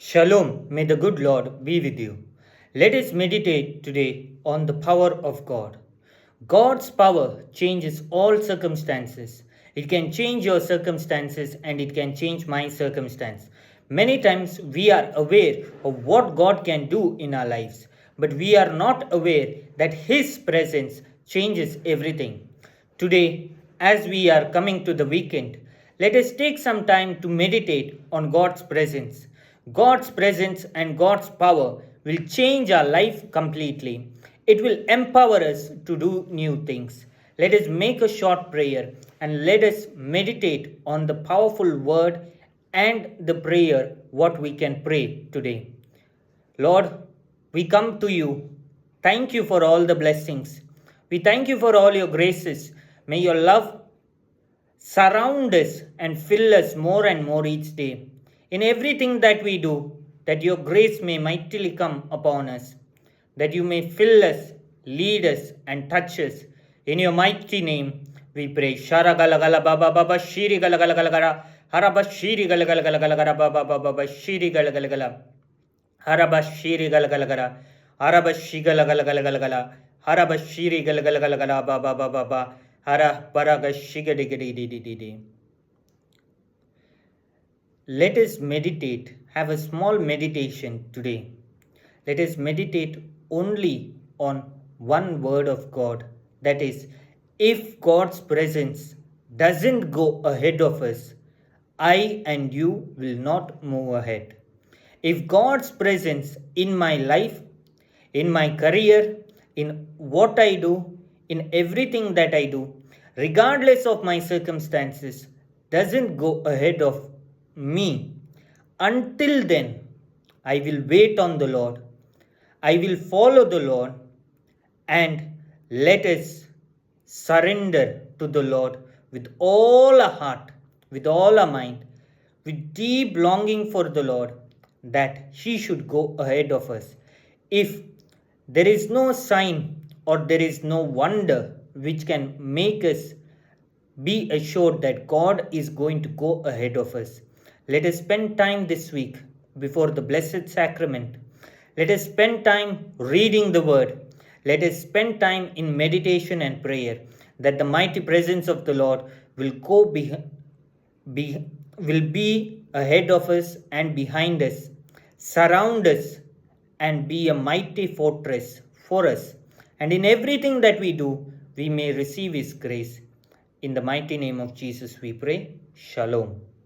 Shalom, may the good Lord be with you. Let us meditate today on the power of God. God's power changes all circumstances. It can change your circumstances and it can change my circumstance. Many times we are aware of what God can do in our lives, but we are not aware that His presence changes everything. Today, as we are coming to the weekend, let us take some time to meditate on God's presence. God's presence and God's power will change our life completely. It will empower us to do new things. Let us make a short prayer and let us meditate on the powerful word and the prayer what we can pray today. Lord, we come to you. Thank you for all the blessings. We thank you for all your graces. May your love surround us and fill us more and more each day. In everything that we do, that your grace may mightily come upon us, that you may fill us, lead us, and touch us. In your mighty name, we pray. Shara gala gala baba baba shiri gala gala gala gala haraba shiri gala gala gala gala gala baba baba baba shiri gala gala gala haraba shiri gala gala gala haraba shi gala gala gala gala gala haraba shiri gala gala gala gala baba baba baba hara paraga shiga digidi di di di di. Let us meditate, have a small meditation today. Let us meditate only on one word of God. That is, if God's presence doesn't go ahead of us, I and you will not move ahead. If God's presence in my life, in my career, in what I do, in everything that I do, regardless of my circumstances, doesn't go ahead of me, until then, I will wait on the Lord. I will follow the Lord, and let us surrender to the Lord with all our heart, with all our mind, with deep longing for the Lord, that He should go ahead of us. If there is no sign or there is no wonder which can make us be assured that God is going to go ahead of us, let us spend time this week before the Blessed Sacrament. Let us spend time reading the Word. Let us spend time in meditation and prayer, that the mighty presence of the Lord will will be ahead of us and behind us, surround us, and be a mighty fortress for us. And in everything that we do, we may receive His grace. In the mighty name of Jesus we pray. Shalom.